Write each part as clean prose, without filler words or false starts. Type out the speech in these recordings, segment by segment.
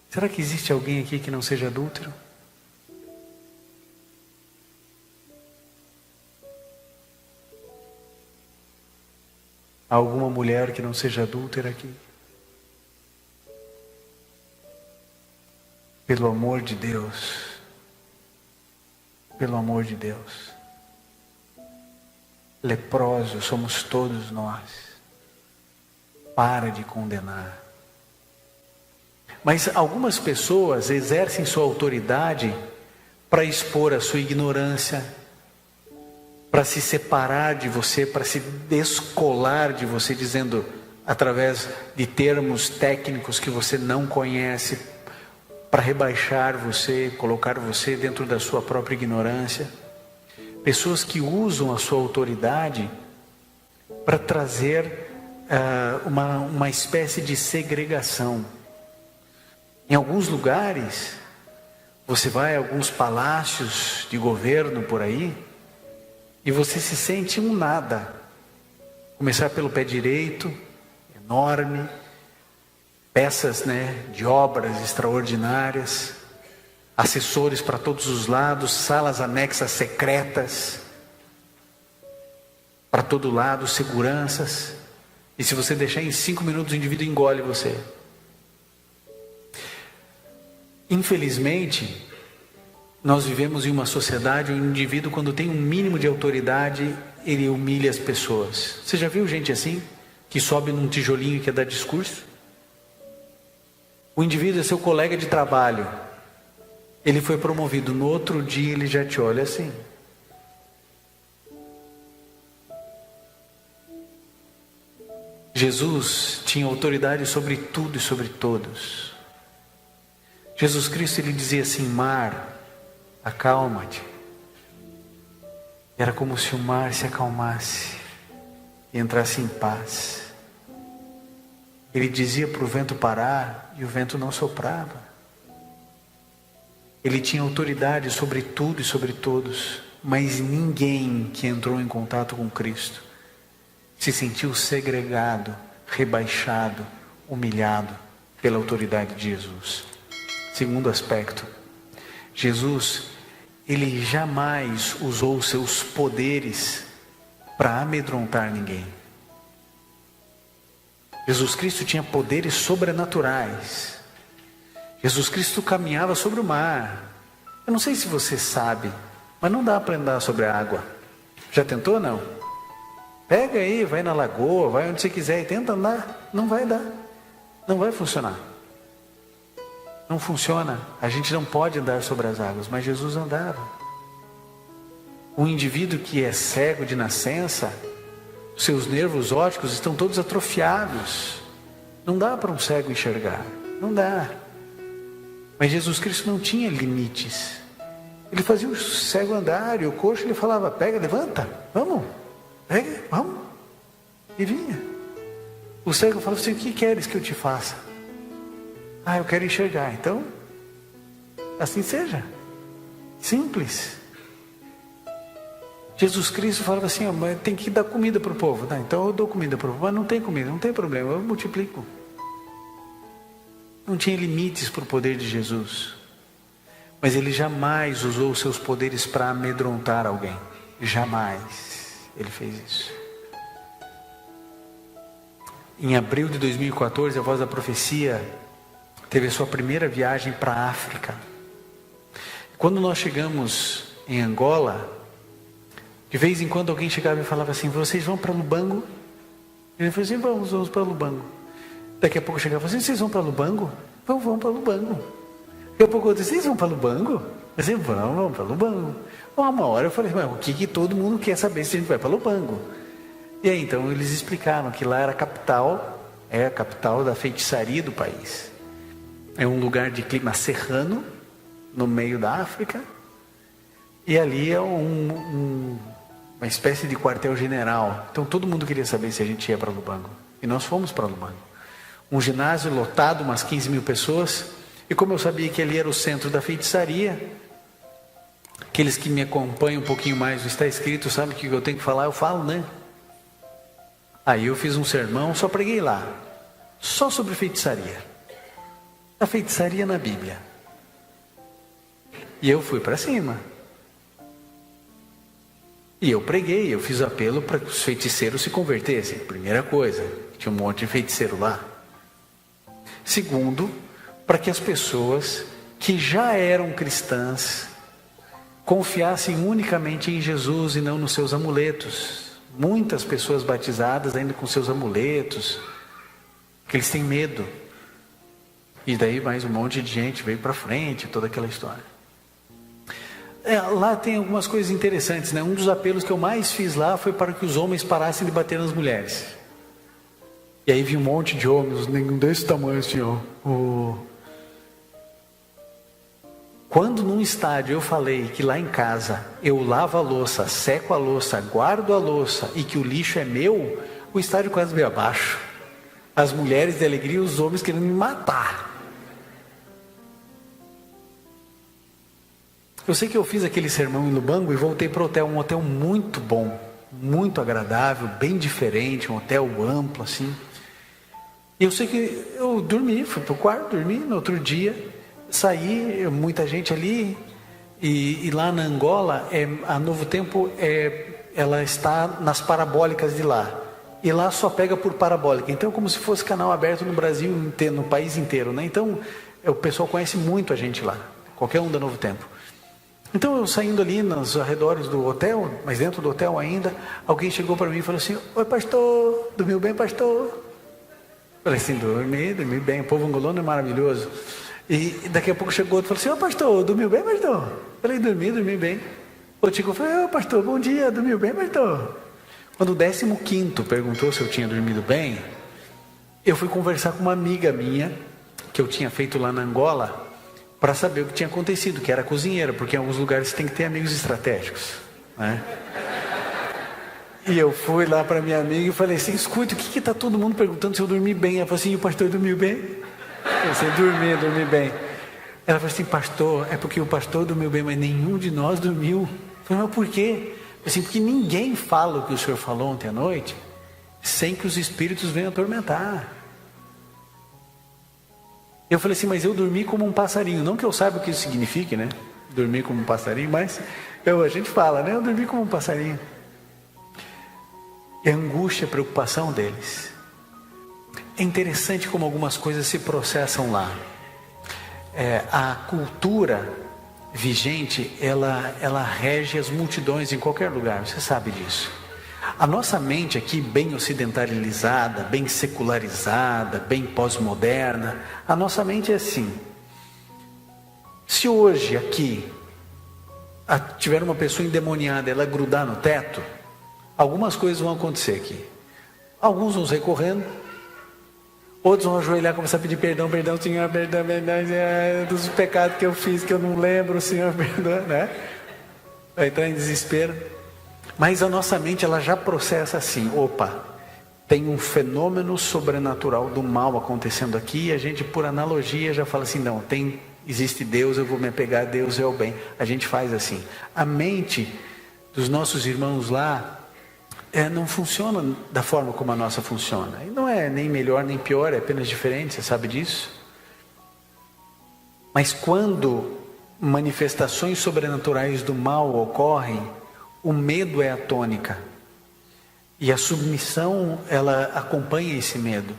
Será que existe alguém aqui que não seja adúltero? Há alguma mulher que não seja adúltera aqui? Pelo amor de Deus, pelo amor de Deus, leprosos somos todos nós. Para de condenar. Mas algumas pessoas exercem sua autoridade para expor a sua ignorância, para se separar de você, para se descolar de você, dizendo através de termos técnicos que você não conhece, para rebaixar você, colocar você dentro da sua própria ignorância. Pessoas que usam a sua autoridade para trazer uma espécie de segregação. Em alguns lugares, você vai a alguns palácios de governo por aí, e você se sente um nada. Começar pelo pé direito, enorme, peças, de obras extraordinárias, assessores para todos os lados, salas anexas secretas, para todo lado, seguranças. E se você deixar em 5 minutos, o indivíduo engole você. Infelizmente, nós vivemos em uma sociedade onde o indivíduo, quando tem um mínimo de autoridade, ele humilha as pessoas. Você já viu gente assim, que sobe num tijolinho e quer dar discurso? O indivíduo é seu colega de trabalho. Ele foi promovido, no outro dia ele já te olha assim. Jesus tinha autoridade sobre tudo e sobre todos. Jesus Cristo, ele dizia assim: mar, acalma-te. Era como se o mar se acalmasse e entrasse em paz. Ele dizia para o vento parar e o vento não soprava. Ele tinha autoridade sobre tudo e sobre todos, mas ninguém que entrou em contato com Cristo se sentiu segregado, rebaixado, humilhado pela autoridade de Jesus. Segundo aspecto, Jesus, ele jamais usou seus poderes para amedrontar ninguém. Jesus Cristo tinha poderes sobrenaturais. Jesus Cristo caminhava sobre o mar. Eu não sei se você sabe, mas não dá para andar sobre a água. Já tentou, não? Pega aí, vai na lagoa, vai onde você quiser e tenta andar. Não vai dar. Não vai funcionar. Não funciona. A gente não pode andar sobre as águas, mas Jesus andava. Um indivíduo que é cego de nascença, seus nervos ópticos estão todos atrofiados. Não dá para um cego enxergar. Não dá. Mas Jesus Cristo não tinha limites. Ele fazia o cego andar e o coxo ele falava: pega, levanta, vamos, pega, vamos. E vinha. O cego falava assim: o que queres que eu te faça? Eu quero enxergar. Então, assim seja. Simples. Jesus Cristo falava assim: mas tem que dar comida para o povo. Então eu dou comida para o povo. Mas não tem comida, não tem problema, eu multiplico. Não tinha limites para o poder de Jesus. Mas ele jamais usou os seus poderes para amedrontar alguém. Jamais ele fez isso. Em abril de 2014, a Voz da Profecia teve a sua primeira viagem para a África. Quando nós chegamos em Angola, de vez em quando alguém chegava e falava assim: vocês vão para Lubango? Ele falou assim: vamos para Lubango. Daqui a pouco chegava assim: vocês vão para Lubango? Vamos para Lubango. Daqui a pouco eu disse: vocês vão para Lubango? Eu disse: vamos para Lubango. Uma hora eu falei: mas o que todo mundo quer saber se a gente vai para Lubango? E aí então eles explicaram que lá era a capital, é a capital da feitiçaria do país. É um lugar de clima serrano, no meio da África, e ali é uma espécie de quartel-general. Então todo mundo queria saber se a gente ia para Lubango. E nós fomos para Lubango. Um ginásio lotado, umas 15 mil pessoas. E como eu sabia que ali era o centro da feitiçaria, aqueles que me acompanham um pouquinho mais, está escrito, sabe o que eu tenho que falar? Eu falo, né? Aí eu fiz um sermão, só preguei lá, só sobre feitiçaria. da feitiçaria na Bíblia. E eu fui para cima. E eu preguei, eu fiz apelo para que os feiticeiros se convertessem. Primeira coisa, tinha um monte de feiticeiro lá. Segundo, para que as pessoas que já eram cristãs confiassem unicamente em Jesus e não nos seus amuletos. Muitas pessoas batizadas ainda com seus amuletos, que eles têm medo. E daí mais um monte de gente veio para frente, toda aquela história. Lá tem algumas coisas interessantes, né? Um dos apelos que eu mais fiz lá foi para que os homens parassem de bater nas mulheres. E aí vi um monte de homens, nenhum desse tamanho assim, ó. Quando num estádio eu falei que lá em casa eu lavo a louça, seco a louça, guardo a louça e que o lixo é meu, o estádio quase veio abaixo. As mulheres de alegria, os homens querendo me matar. Eu sei que eu fiz aquele sermão em Lubango e voltei para o hotel, um hotel muito bom, muito agradável, bem diferente, um hotel amplo assim. E eu sei que eu dormi, fui para o quarto, dormi, no outro dia saí, muita gente ali, e lá na Angola, a Novo Tempo, ela está nas parabólicas de lá, e lá só pega por parabólica, então é como se fosse canal aberto no Brasil inteiro, no país inteiro, né? Então o pessoal conhece muito a gente lá, qualquer um da Novo Tempo. Então eu saindo ali nos arredores do hotel, mas dentro do hotel ainda, alguém chegou para mim e falou assim: oi pastor, dormiu bem pastor? Falei assim, dormi bem, o povo angolano é maravilhoso. E daqui a pouco chegou outro e falou assim: ô pastor, dormiu bem pastor? Falei, dormi bem. O Tico falou: ô pastor, bom dia, dormiu bem pastor? Quando o 15º perguntou se eu tinha dormido bem, eu fui conversar com uma amiga minha, que eu tinha feito lá na Angola, para saber o que tinha acontecido, que era cozinheira, porque em alguns lugares você tem que ter amigos estratégicos, né? E eu fui lá para minha amiga e falei assim: escuta, o que está todo mundo perguntando se eu dormi bem? Ela falou assim: o pastor dormiu bem? Eu disse: dormi bem. Ela falou assim: pastor, é porque o pastor dormiu bem, mas nenhum de nós dormiu. Eu falei: mas por quê? Assim, porque ninguém fala o que o senhor falou ontem à noite sem que os espíritos venham atormentar. Eu falei assim: mas eu dormi como um passarinho. Não que eu saiba o que isso signifique, né? Dormir como um passarinho, mas a gente fala, né? Eu dormi como um passarinho. É angústia, a preocupação deles. É interessante como algumas coisas se processam lá. A cultura vigente, ela rege as multidões em qualquer lugar, você sabe disso. A nossa mente aqui, bem ocidentalizada, bem secularizada, bem pós-moderna, a nossa mente é assim. Se hoje aqui tiver uma pessoa endemoniada, ela grudar no teto, algumas coisas vão acontecer aqui. Alguns vão sair correndo, outros vão ajoelhar e começar a pedir perdão, Senhor, perdão, dos pecados que eu fiz, que eu não lembro, Senhor, perdão, né? Vai entrar em desespero. Mas a nossa mente, ela já processa assim: opa, tem um fenômeno sobrenatural do mal acontecendo aqui, e a gente, por analogia, já fala assim: não, existe Deus, eu vou me apegar a Deus, é o bem. A gente faz assim. A mente dos nossos irmãos lá não funciona da forma como a nossa funciona. E não é nem melhor nem pior, é apenas diferente, você sabe disso? Mas quando manifestações sobrenaturais do mal ocorrem, o medo é a tônica. E a submissão, ela acompanha esse medo.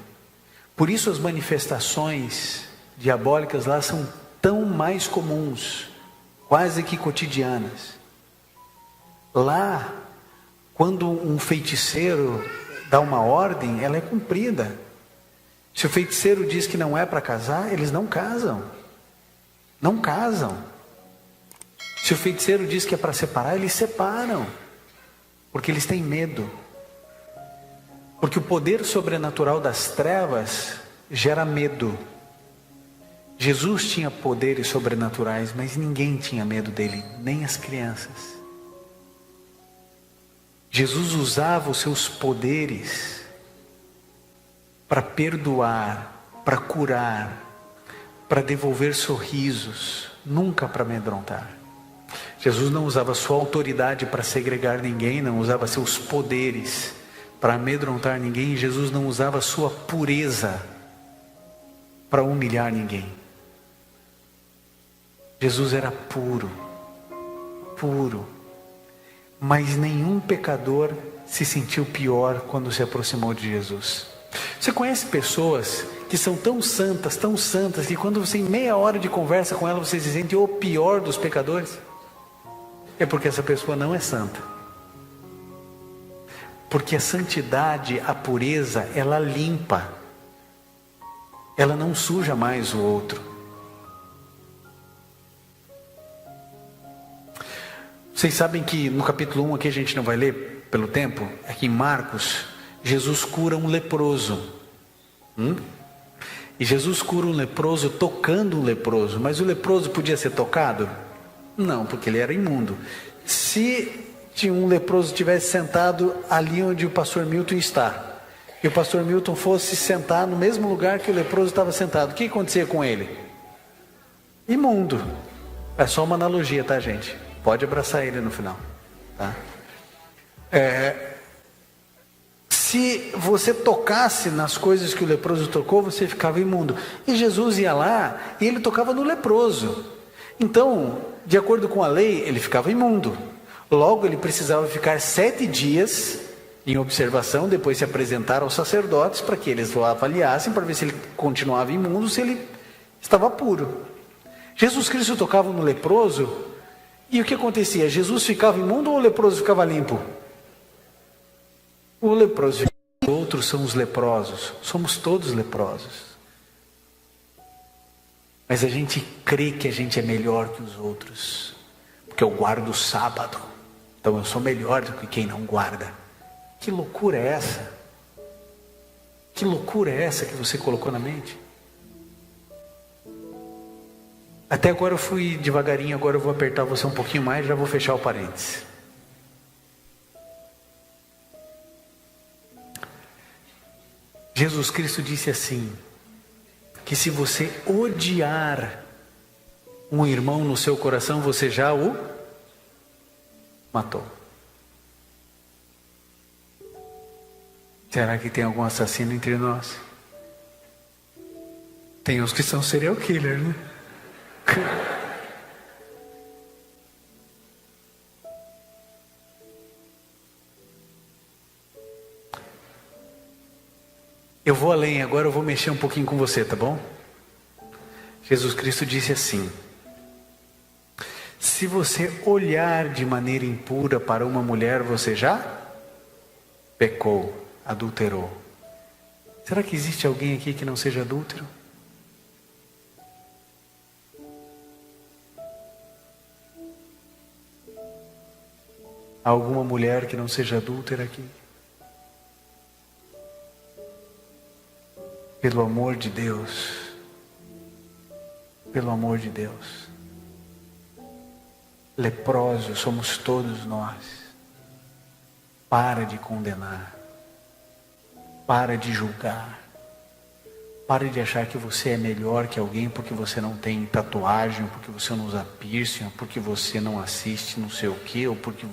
Por isso as manifestações diabólicas lá são tão mais comuns, quase que cotidianas. Lá, quando um feiticeiro dá uma ordem, ela é cumprida. Se o feiticeiro diz que não é para casar, eles não casam. Não casam. Se o feiticeiro diz que é para separar, eles separam. Porque eles têm medo. Porque o poder sobrenatural das trevas gera medo. Jesus tinha poderes sobrenaturais, mas ninguém tinha medo dele, nem as crianças. Jesus usava os seus poderes para perdoar, para curar, para devolver sorrisos, nunca para amedrontar. Jesus não usava sua autoridade para segregar ninguém, não usava seus poderes para amedrontar ninguém. Jesus não usava sua pureza para humilhar ninguém. Jesus era puro, puro. Mas nenhum pecador se sentiu pior quando se aproximou de Jesus. Você conhece pessoas que são tão santas, que quando você, em meia hora de conversa com ela, você se sente o pior dos pecadores? É porque essa pessoa não é santa. Porque a santidade, a pureza, ela limpa. Ela não suja mais o outro. Vocês sabem que no capítulo 1, aqui a gente não vai ler pelo tempo, aqui em Marcos, Jesus cura um leproso. E Jesus cura um leproso tocando um leproso. Mas o leproso podia ser tocado? Não, porque ele era imundo. Se um leproso tivesse sentado ali onde o pastor Milton está, e o pastor Milton fosse sentar no mesmo lugar que o leproso estava sentado, o que acontecia com ele? Imundo. É só uma analogia, tá, gente? Pode abraçar ele no final, tá? Se você tocasse nas coisas que o leproso tocou, você ficava imundo. E Jesus ia lá e ele tocava no leproso. Então, de acordo com a lei, ele ficava imundo. Logo, ele precisava ficar 7 dias em observação, depois se apresentar aos sacerdotes para que eles o avaliassem, para ver se ele continuava imundo, se ele estava puro. Jesus Cristo tocava no leproso, e o que acontecia? Jesus ficava imundo ou o leproso ficava limpo? O leproso ficava limpo. Os outros são os leprosos. Somos todos leprosos. Mas a gente crê que a gente é melhor que os outros, porque eu guardo o sábado, então eu sou melhor do que quem não guarda. Que loucura é essa? Que loucura é essa que você colocou na mente? Até agora eu fui devagarinho, agora eu vou apertar você um pouquinho mais, já vou fechar o parênteses. Jesus Cristo disse assim, que se você odiar um irmão no seu coração, você já o matou. Será que tem algum assassino entre nós? Tem uns que são serial killer, né? Eu vou além, agora eu vou mexer um pouquinho com você, tá bom? Jesus Cristo disse assim: se você olhar de maneira impura para uma mulher, você já pecou, adulterou. Será que existe alguém aqui que não seja adúltero? Há alguma mulher que não seja adúltera aqui? Pelo amor de Deus, pelo amor de Deus, leprosos somos todos nós. Para de condenar, para de julgar, para de achar que você é melhor que alguém porque você não tem tatuagem, porque você não usa piercing, porque você não assiste não sei o que, ou porque...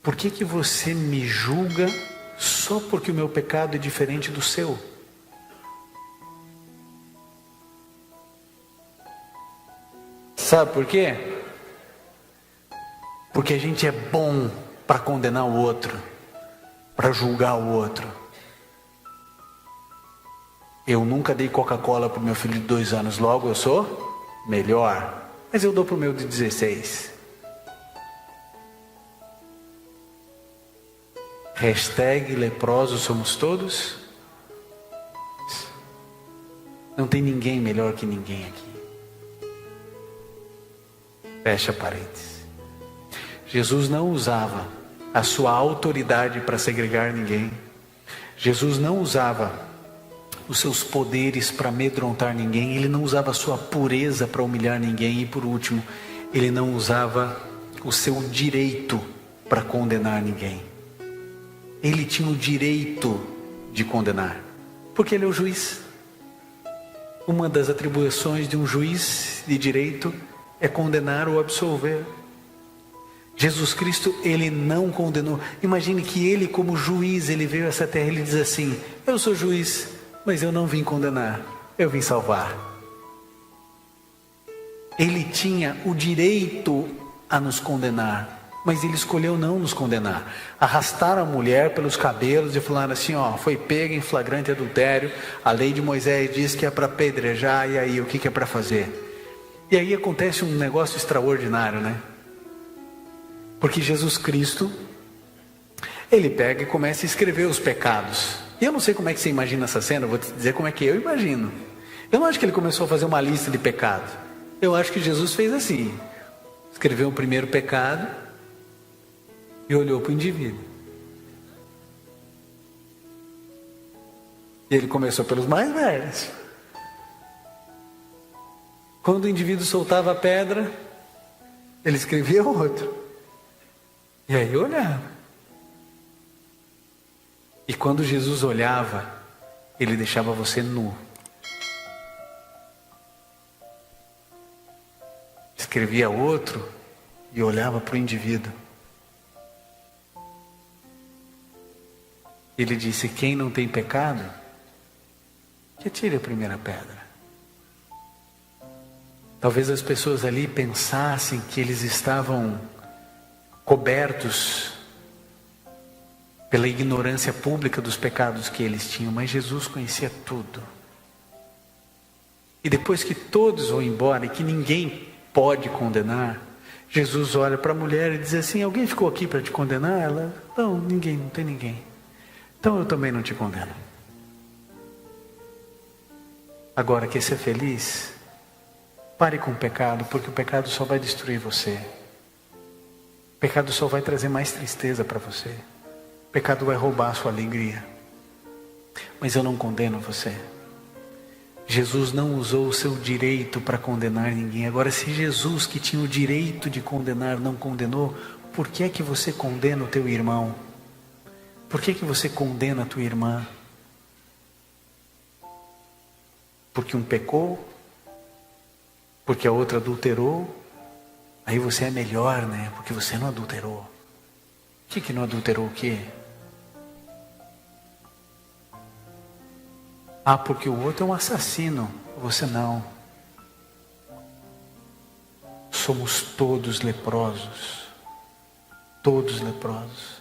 Por que você me julga só porque o meu pecado é diferente do seu? Sabe por quê? Porque a gente é bom para condenar o outro, para julgar o outro. Eu nunca dei Coca-Cola para o meu filho de 2 anos, logo eu sou melhor. Mas eu dou para o meu de 16. Hashtag leprosos somos todos. Não tem ninguém melhor que ninguém aqui. Fecha parênteses. Jesus não usava a sua autoridade para segregar ninguém. Jesus não usava os seus poderes para amedrontar ninguém. Ele não usava a sua pureza para humilhar ninguém. E por último, ele não usava o seu direito para condenar ninguém. Ele tinha o direito de condenar, porque ele é o juiz. Uma das atribuições de um juiz de direito é condenar ou absolver. Jesus Cristo, ele não condenou. Imagine que ele, como juiz, ele veio a essa terra e ele diz assim: eu sou juiz, mas eu não vim condenar, eu vim salvar. Ele tinha o direito a nos condenar, mas ele escolheu não nos condenar. Arrastaram a mulher pelos cabelos e falaram assim, ó, foi pega em flagrante adultério, a lei de Moisés diz que é para apedrejar, e aí o que é para fazer? E aí acontece um negócio extraordinário, né? Porque Jesus Cristo, ele pega e começa a escrever os pecados. E eu não sei como é que você imagina essa cena, eu vou te dizer como é que eu imagino. Eu não acho que ele começou a fazer uma lista de pecados. Eu acho que Jesus fez assim, escreveu o primeiro pecado e olhou para o indivíduo. E ele começou pelos mais velhos. Quando o indivíduo soltava a pedra, ele escrevia outro. E aí olhava. E quando Jesus olhava, ele deixava você nu. Escrevia outro e olhava para o indivíduo. Ele disse, quem não tem pecado, que atire a primeira pedra. Talvez as pessoas ali pensassem que eles estavam cobertos pela ignorância pública dos pecados que eles tinham, mas Jesus conhecia tudo. E depois que todos vão embora e que ninguém pode condenar, Jesus olha para a mulher e diz assim, alguém ficou aqui para te condenar? Ela, não, ninguém, não tem ninguém. Então eu também não te condeno. Agora, quer ser feliz? Pare com o pecado, porque o pecado só vai destruir você. O pecado só vai trazer mais tristeza para você. O pecado vai roubar a sua alegria. Mas eu não condeno você. Jesus não usou o seu direito para condenar ninguém. Agora, se Jesus, que tinha o direito de condenar, não condenou, por que é que você condena o teu irmão? Por que é que você condena a tua irmã? Porque um pecou? Porque a outra adulterou? Aí você é melhor, né? Porque você não adulterou. O que não adulterou o quê? Ah, porque o outro é um assassino. Você não. Somos todos leprosos. Todos leprosos.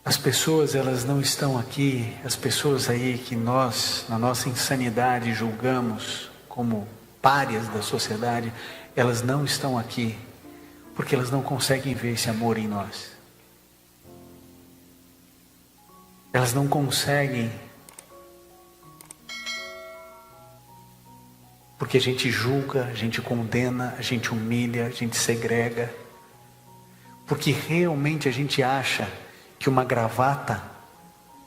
As pessoas, elas não estão aqui, as pessoas aí que nós, na nossa insanidade, julgamos como párias da sociedade, elas não estão aqui, porque elas não conseguem ver esse amor em nós. Elas não conseguem, porque a gente julga, a gente condena, a gente humilha, a gente segrega, porque realmente a gente acha que uma gravata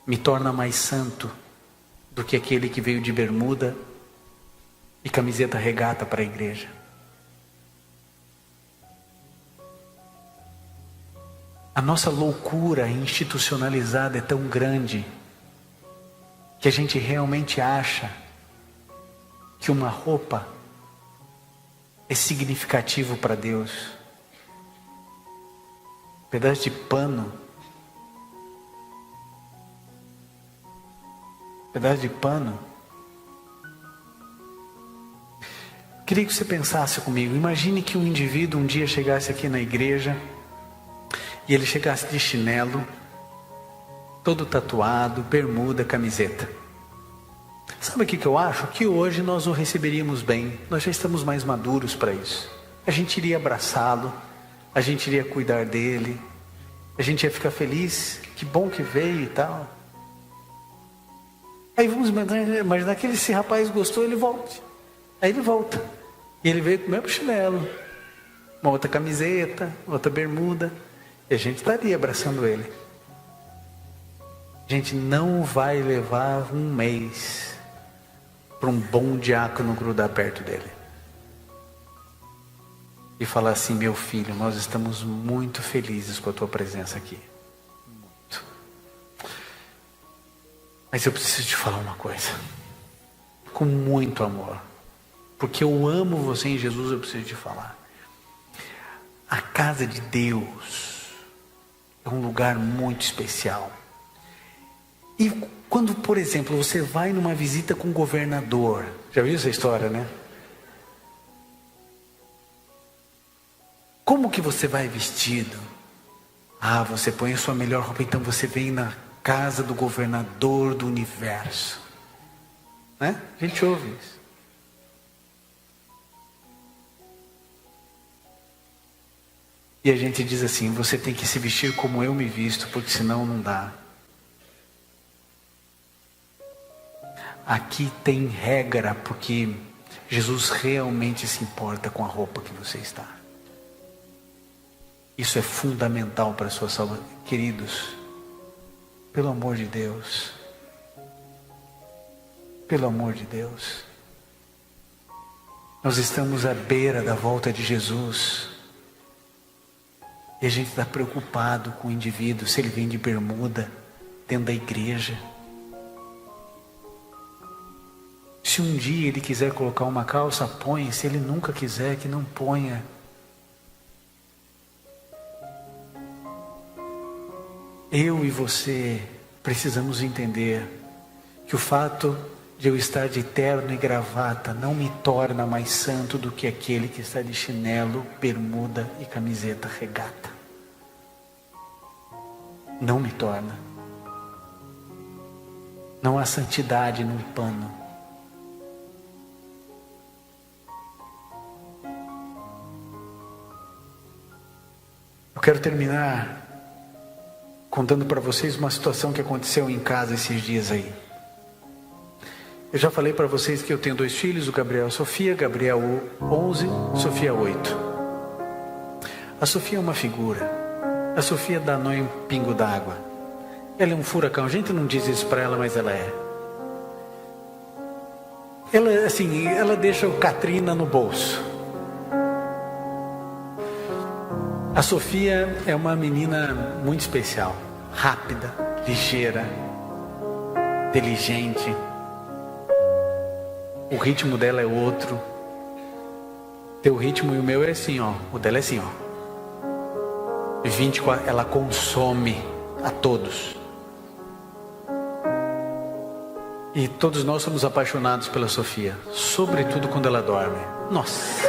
me torna mais santo do que aquele que veio de bermuda e camiseta regata para a igreja. A nossa loucura institucionalizada é tão grande que a gente realmente acha que uma roupa é significativo para Deus. Um pedaço de pano. Pedaço de pano. Queria que você pensasse comigo. Imagine que um indivíduo um dia chegasse aqui na igreja e ele chegasse de chinelo, todo tatuado, bermuda, camiseta. Sabe o que eu acho? Que hoje nós o receberíamos bem. Nós já estamos mais maduros para isso. A gente iria abraçá-lo, a gente iria cuidar dele, a gente ia ficar feliz, que bom que veio e tal. Aí vamos imaginar que esse rapaz gostou, ele volte. Aí ele volta. E ele veio com o mesmo chinelo, uma outra camiseta, outra bermuda. E a gente estaria abraçando ele. A gente não vai levar um mês para um bom diácono grudar perto dele e falar assim: meu filho, nós estamos muito felizes com a tua presença aqui. Muito. Mas eu preciso te falar uma coisa, com muito amor, porque eu amo você em Jesus. Eu preciso te falar: a casa de Deus é um lugar muito especial. E quando, por exemplo, você vai numa visita com o governador, já viu essa história, né? Como que você vai vestido? Ah, você põe a sua melhor roupa, então você vem na casa do governador do universo. Né? A gente ouve isso. E a gente diz assim, você tem que se vestir como eu me visto, porque senão não dá. Aqui tem regra, porque Jesus realmente se importa com a roupa que você está. Isso é fundamental para a sua salvação. Queridos, pelo amor de Deus, pelo amor de Deus, nós estamos à beira da volta de Jesus, e a gente está preocupado com o indivíduo, se ele vem de bermuda, dentro da igreja. Se um dia ele quiser colocar uma calça, põe. Se ele nunca quiser, que não ponha. Eu e você precisamos entender que o fato de eu estar de terno e gravata não me torna mais santo do que aquele que está de chinelo, bermuda e camiseta regata. Não me torna. Não há santidade num pano. Eu quero terminar contando para vocês uma situação que aconteceu em casa esses dias aí. Eu já falei para vocês que eu tenho 2 filhos, o Gabriel e a Sofia. Gabriel 11, Sofia 8. A Sofia é uma figura. A Sofia dá nó em pingo d'água. Ela é um furacão. A gente não diz isso para ela, mas ela é. Ela, assim, ela deixa o Katrina no bolso. A Sofia é uma menina muito especial, rápida, ligeira, inteligente. O ritmo dela é outro. Teu ritmo e o meu é assim, ó. O dela é assim, ó. 24, ela consome a todos. E todos nós somos apaixonados pela Sofia, sobretudo quando ela dorme. Nossa!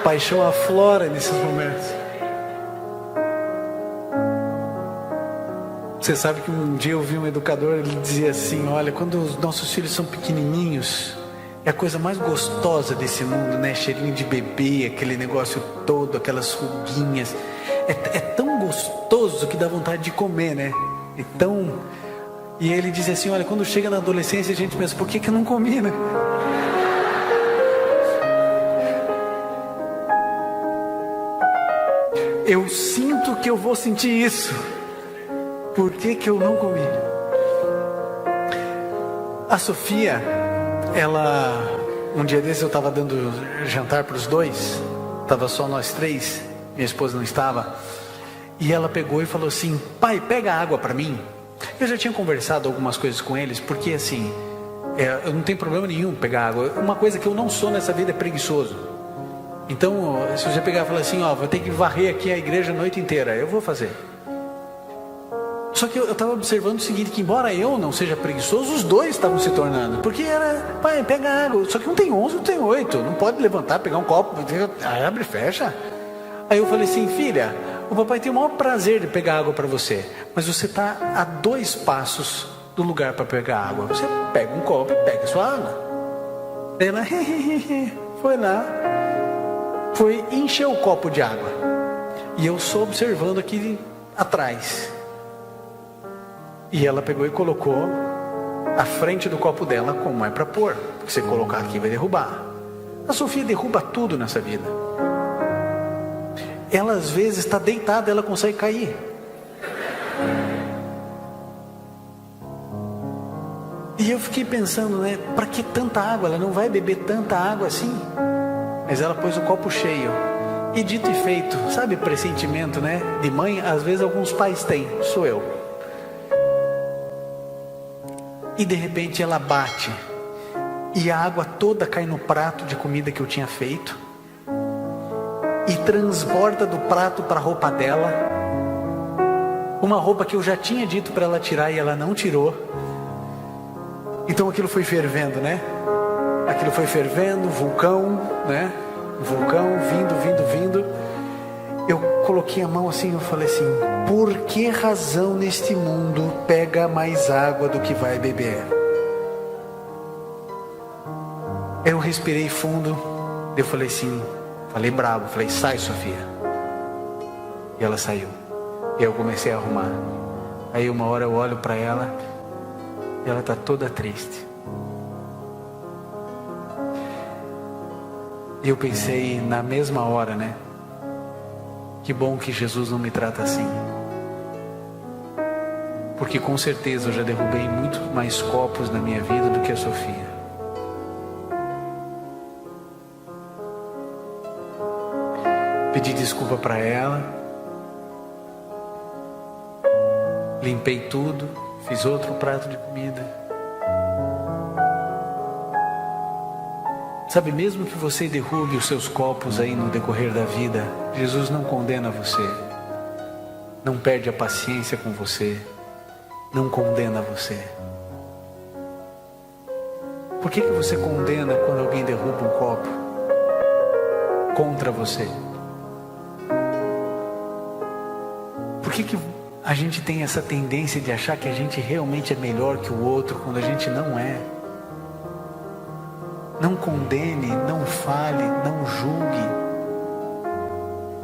Paixão aflora nesses momentos. Você sabe que um dia eu vi um educador, ele dizia assim, olha, quando os nossos filhos são pequenininhos, é a coisa mais gostosa desse mundo, né? Cheirinho de bebê, aquele negócio todo, aquelas ruguinhas. É tão gostoso que dá vontade de comer, né? E ele dizia assim, olha, quando chega na adolescência a gente pensa, por que eu não comi, né? Eu sinto que eu vou sentir isso. Por que eu não comi? A Sofia, ela... Um dia desses eu estava dando jantar para os dois. Estava só nós 3. Minha esposa não estava. E ela pegou e falou assim, pai, pega água para mim. Eu já tinha conversado algumas coisas com eles. Porque assim, eu não tenho problema nenhum pegar água. Uma coisa que eu não sou nessa vida é preguiçoso. Então, se você pegar e falar assim, ó, vou ter que varrer aqui a igreja a noite inteira, eu vou fazer. Só que eu estava observando o seguinte, que embora eu não seja preguiçoso, os dois estavam se tornando. Porque era, pai, pega água. Só que um tem 11, outro tem 8. Não pode levantar, pegar um copo, abre e fecha. Aí eu falei assim, filha, o papai tem o maior prazer de pegar água para você. Mas você está a 2 passos do lugar para pegar água. Você pega um copo e pega a sua água. Aí ela, foi lá. Foi encher o copo de água. E eu só observando aqui atrás. E ela pegou e colocou à frente do copo dela, como é para pôr. Porque você colocar aqui vai derrubar. A Sofia derruba tudo nessa vida. Ela às vezes está deitada, ela consegue cair. E eu fiquei pensando, né? Para que tanta água? Ela não vai beber tanta água assim. Mas ela pôs o copo cheio. E dito e feito, sabe pressentimento, né? De mãe, às vezes alguns pais têm, sou eu. E de repente ela bate. E a água toda cai no prato de comida que eu tinha feito. E transborda do prato para a roupa dela. uma roupa que eu já tinha dito para ela tirar e ela não tirou. Então aquilo foi fervendo, né? Aquilo foi fervendo, vulcão, né? Vulcão, vindo. Eu coloquei a mão assim, eu falei assim: por que razão neste mundo pega mais água do que vai beber? Eu respirei fundo, eu falei assim, falei bravo, falei: sai, Sofia. E ela saiu. E eu comecei a arrumar. Aí uma hora eu olho para ela e ela está toda triste. E eu pensei na mesma hora, né? Que bom que Jesus não me trata assim. Porque com certeza eu já derrubei muito mais copos na minha vida do que a Sofia. Pedi desculpa para ela. Limpei tudo. Fiz outro prato de comida. Sabe, mesmo que você derrube os seus copos aí no decorrer da vida, Jesus não condena você. Não perde a paciência com você. Não condena você. Por que você condena quando alguém derruba um copo contra você? Por que a gente tem essa tendência de achar que a gente realmente é melhor que o outro quando a gente não é? Não condene, não fale, não julgue.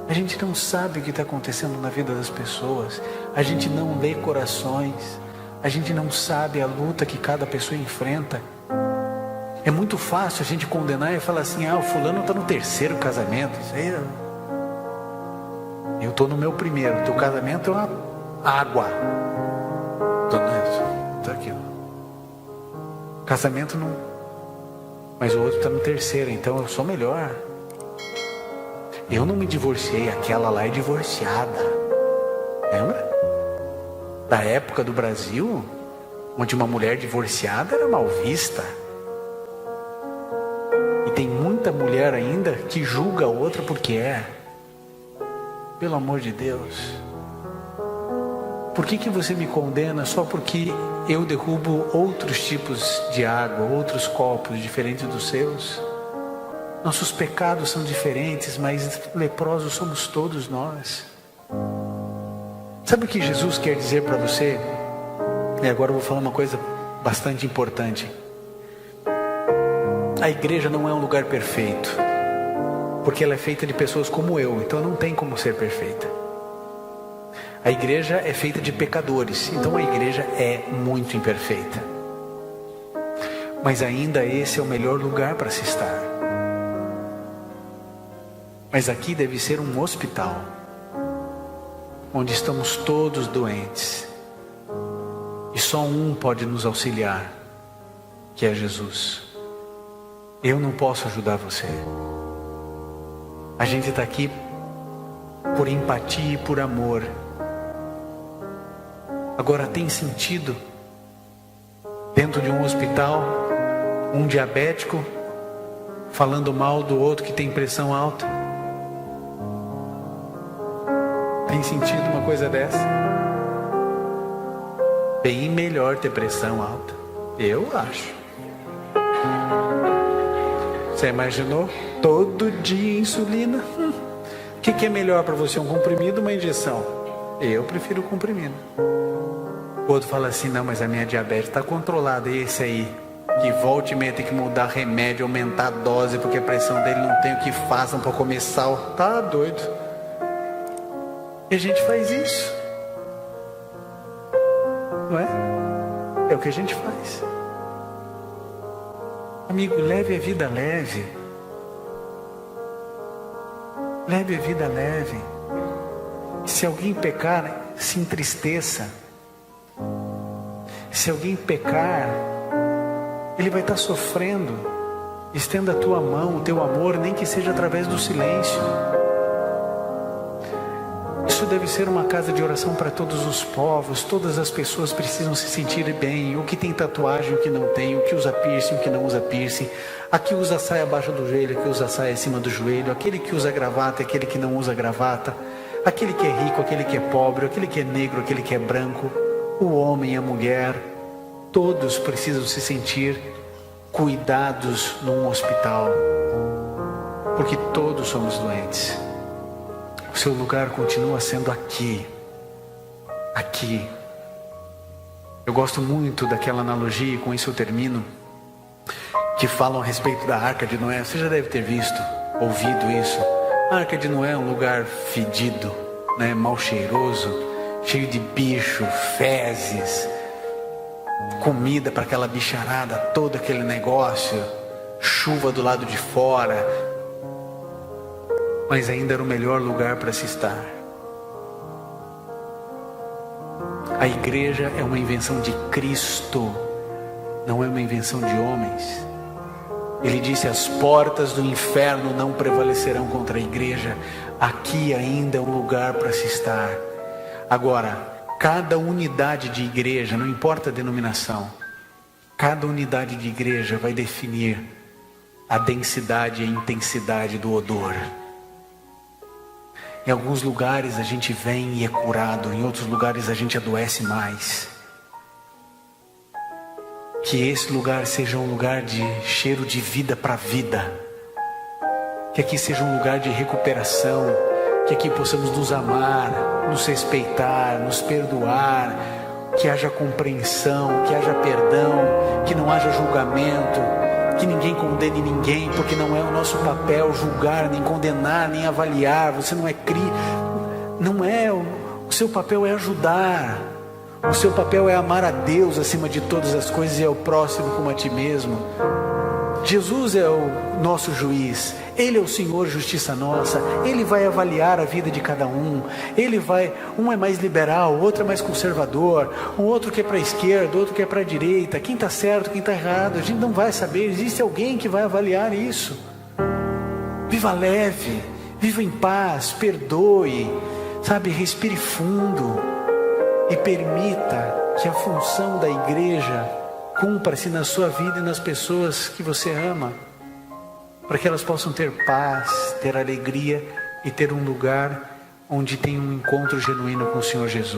A gente não sabe o que está acontecendo na vida das pessoas. A gente não lê corações. A gente não sabe a luta que cada pessoa enfrenta. É muito fácil a gente condenar e falar assim: o fulano está no 3º casamento. Eu estou no meu 1º. Teu casamento é uma água. Tá aqui, ó. Casamento não... Mas o outro está no 3º, então eu sou melhor. Eu não me divorciei, aquela lá é divorciada. Lembra? Da época do Brasil, onde uma mulher divorciada era mal vista. E tem muita mulher ainda que julga a outra porque é. Pelo amor de Deus. Por que você me condena só porque eu derrubo outros tipos de água, outros copos diferentes dos seus? Nossos pecados são diferentes, mas leprosos somos todos nós. Sabe o que Jesus quer dizer para você? E agora eu vou falar uma coisa bastante importante. A igreja não é um lugar perfeito, porque ela é feita de pessoas como eu, então não tem como ser perfeita. A igreja é feita de pecadores, então a igreja é muito imperfeita. Mas ainda esse é o melhor lugar para se estar. Mas aqui deve ser um hospital, onde estamos todos doentes. E só um pode nos auxiliar, que é Jesus. Eu não posso ajudar você. A gente está aqui por empatia e por amor. Agora, tem sentido dentro de um hospital um diabético falando mal do outro que tem pressão alta? Tem sentido uma coisa dessa? Bem melhor ter pressão alta, eu acho. Você imaginou? Todo dia insulina. O que é melhor para você, um comprimido ou uma injeção? Eu prefiro o comprimido. O outro fala assim: não, mas a minha diabetes está controlada. E esse aí, que volta e meia tem que mudar remédio, aumentar a dose, porque a pressão dele não tem o que façam para comer sal. Tá doido. E a gente faz isso, não é? É o que a gente faz. Amigo, leve a vida leve. Leve a vida leve. Se alguém pecar, se entristeça. Se alguém pecar, ele vai estar sofrendo. Estenda a tua mão, o teu amor, nem que seja através do silêncio. Isso deve ser uma casa de oração para todos os povos. Todas as pessoas precisam se sentir bem. O que tem tatuagem, o que não tem, o que usa piercing, o que não usa piercing. Aqui usa saia abaixo do joelho, aqui usa saia acima do joelho. Aquele que usa gravata, aquele que não usa gravata. aquele que é rico, aquele que é pobre, aquele que é negro, aquele que é branco, o homem e a mulher, todos precisam se sentir cuidados num hospital, porque todos somos doentes. O seu lugar continua sendo aqui. Aqui. Eu gosto muito daquela analogia, e com isso eu termino, que falam a respeito da Arca de Noé. Você já deve ter visto, ouvido isso. A Arca de Noé é um lugar fedido, né, mal cheiroso, cheio de bicho, fezes, comida para aquela bicharada, todo aquele negócio, chuva do lado de fora, mas ainda era o melhor lugar para se estar. A igreja é uma invenção de Cristo, não é uma invenção de homens. Ele disse: as portas do inferno não prevalecerão contra a igreja. Aqui ainda é um lugar para se estar. Agora, cada unidade de igreja, não importa a denominação, cada unidade de igreja vai definir a densidade e a intensidade do odor. Em alguns lugares a gente vem e é curado, em outros lugares a gente adoece mais. Que esse lugar seja um lugar de cheiro de vida para vida. Que aqui seja um lugar de recuperação. Que aqui possamos nos amar, nos respeitar, nos perdoar. Que haja compreensão, que haja perdão, que não haja julgamento, que ninguém condene ninguém, porque não é o nosso papel julgar, nem condenar, nem avaliar. Você não é não é, o seu papel é ajudar. O seu papel é amar a Deus acima de todas as coisas e ao próximo como a ti mesmo. Jesus é o nosso juiz, Ele é o Senhor justiça nossa, Ele vai avaliar a vida de cada um. Um é mais liberal, o outro é mais conservador, um outro que é para a esquerda, outro que é para a direita, quem está certo, quem está errado, a gente não vai saber, existe alguém que vai avaliar isso. Viva leve, viva em paz, perdoe, respire fundo e permita que a função da igreja cumpra-se na sua vida e nas pessoas que você ama, para que elas possam ter paz, ter alegria e ter um lugar onde tem um encontro genuíno com o Senhor Jesus.